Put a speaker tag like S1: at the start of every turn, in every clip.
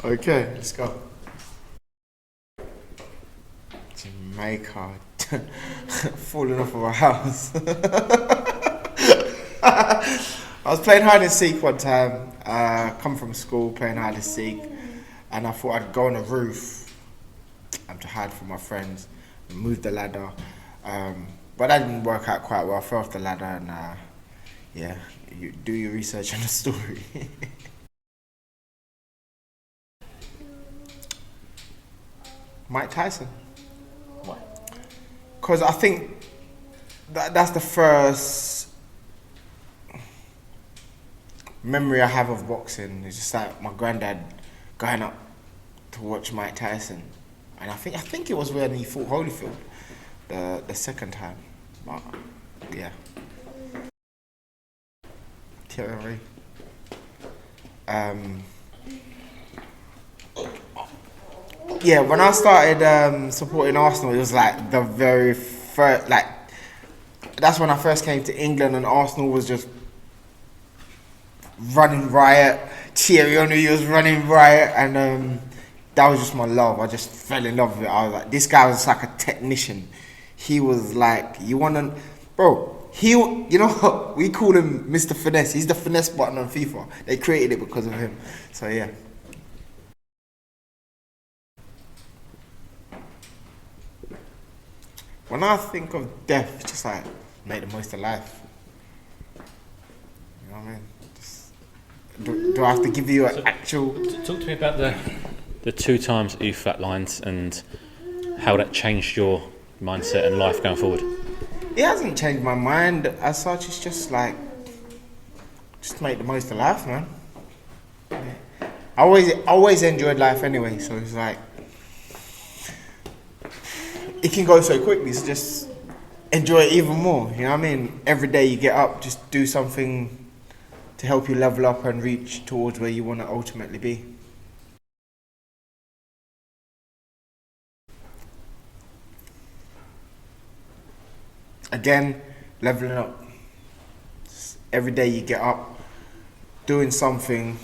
S1: Okay, let's go. Jamaica. Falling off of a house. I was playing hide and seek one time. Come from school playing hide and seek, and I thought I'd go on a roof to hide from my friends and move the ladder. But that didn't work out quite well. I fell off the ladder, and yeah, you do your research on the story. Mike Tyson.
S2: Why?
S1: Because I think that's the first memory I have of boxing. It's just like my granddad going up to watch Mike Tyson, and I think it was when he fought Holyfield the second time. But yeah, Thierry. Yeah, when I started supporting Arsenal, it was like the very first, like, that's when I first came to England and Arsenal was just running riot. Thierry Henry was running riot, and that was just my love. I just fell in love with it. I was like, this guy was like a technician. He was like, you know what? We call him Mr. Finesse. He's the finesse button on FIFA. They created it because of him. So yeah. When I think of death, just like make the most of life. You know what I mean? Just, do I have to give you an actual?
S2: Talk to me about the 2 times that you flatlined and how that changed your mindset and life going forward.
S1: It hasn't changed my mind as such. It's just like, just make the most of life, man. Yeah. I always enjoyed life anyway, so it's like, it can go so quickly, so just enjoy it even more. You know what I mean? Every day you get up, just do something to help you level up and reach towards where you want to ultimately be. Again, leveling up. Just every day you get up, doing something,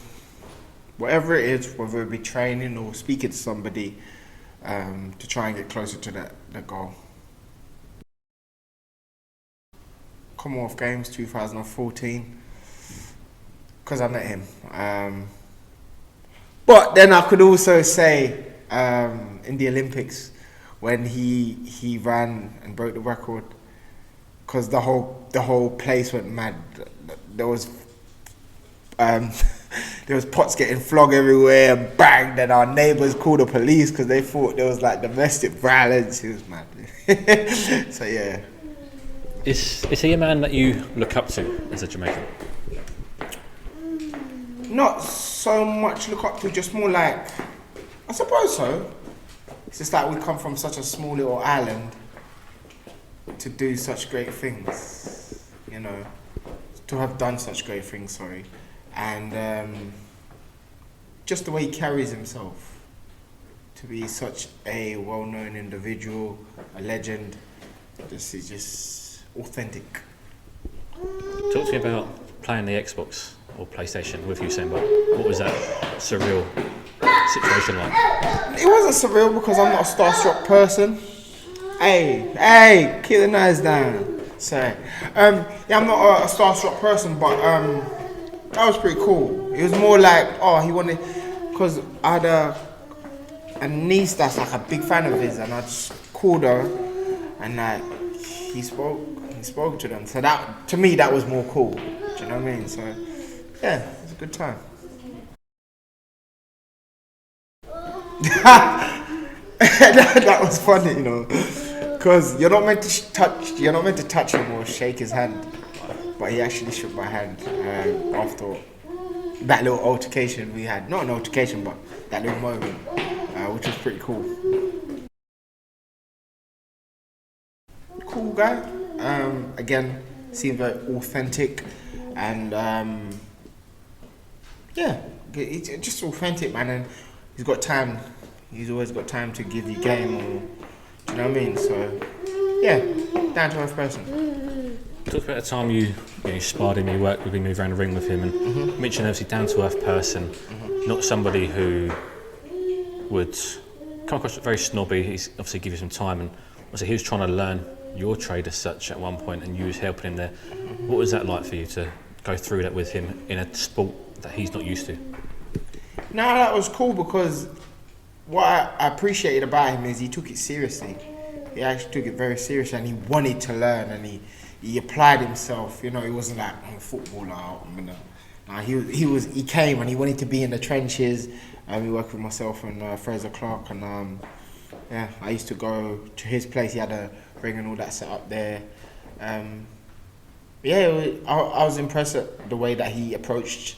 S1: whatever it is, whether it be training or speaking to somebody, to try and get closer to that goal. Commonwealth Games 2014, because I met him. But then I could also say in the Olympics when he ran and broke the record, because the whole place went mad. There was pots getting flogged everywhere, and bang, then our neighbours called the police because they thought there was like domestic violence. It was mad. So yeah.
S2: Is he a man that you look up to as a Jamaican?
S1: Not so much look up to, just more like, I suppose so. It's just like we come from such a small little island to do such great things, you know, to have done such great things, sorry. And just the way he carries himself, to be such a well-known individual, a legend, he's just authentic.
S2: Talk to me about playing the Xbox or PlayStation with Usain Bolt. What was that surreal situation like?
S1: It wasn't surreal because I'm not a starstruck person. Hey, keep the noise down. Sorry. Yeah, I'm not a starstruck person, but that was pretty cool. It was more like, he wanted, because I had a niece that's like a big fan of his, and I just called her, and like he spoke to them. So that, to me, that was more cool. Do you know what I mean? So yeah, it was a good time. that was funny, you know, because you're not meant to touch him or shake his hand, but he actually shook my hand after that little altercation we had. Not an altercation, but that little moment, which was pretty cool. Cool guy. Again, seemed very authentic, and yeah, it's just authentic, man. And he's got time. He's always got time to give you game, or do you know what I mean? So yeah, down to earth person.
S2: Talk about the time you sparred him, you worked with him, moved around the ring with him, and mentioned obviously down to earth person. not somebody who would come across very snobby. He's obviously give you some time, and obviously he was trying to learn your trade as such at one point, and you was helping him there. What was that like for you to go through that with him in a sport that he's not used to?
S1: No, that was cool because what I appreciated about him is he took it seriously. He actually took it very seriously, and he wanted to learn, and he applied himself. You know, he wasn't like, I'm a footballer. He came and he wanted to be in the trenches. He worked with myself and Clarke, and yeah, I used to go to his place. He had a ring and all that set up there. I was impressed at the way that he approached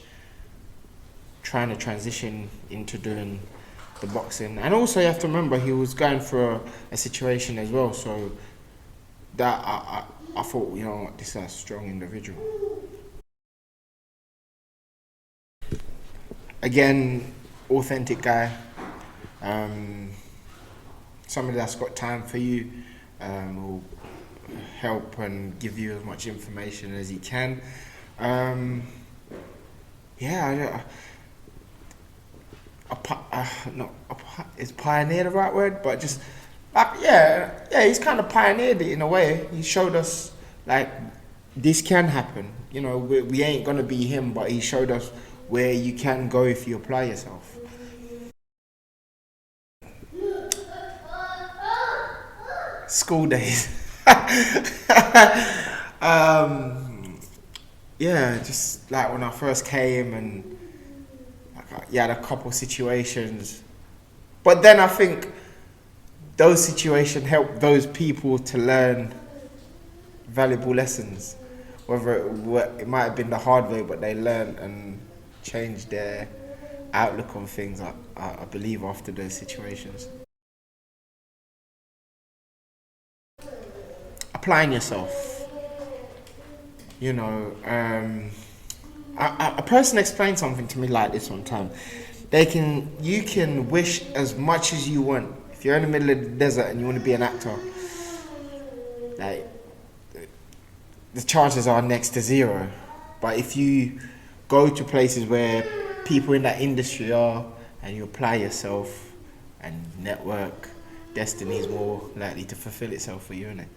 S1: trying to transition into doing the boxing. And also you have to remember he was going through a situation as well, so that I thought, you know, this is a strong individual. Again, authentic guy, somebody that's got time for you, will help and give you as much information as he can. Is pioneer the right word? But just he's kind of pioneered it in a way. He showed us like this can happen. You know, we ain't gonna be him, but he showed us where you can go if you apply yourself. School days. Just like when I first came, and you had a couple situations, but then I think those situations helped those people to learn valuable lessons. Whether it might have been the hard way, but they learned and changed their outlook on things, I believe, after those situations. Applying yourself. You know, a person explained something to me like this one time. You can wish as much as you want. If you're in the middle of the desert and you want to be an actor, like, the chances are next to zero. But if you go to places where people in that industry are, and you apply yourself and network, destiny is more likely to fulfill itself for you, innit?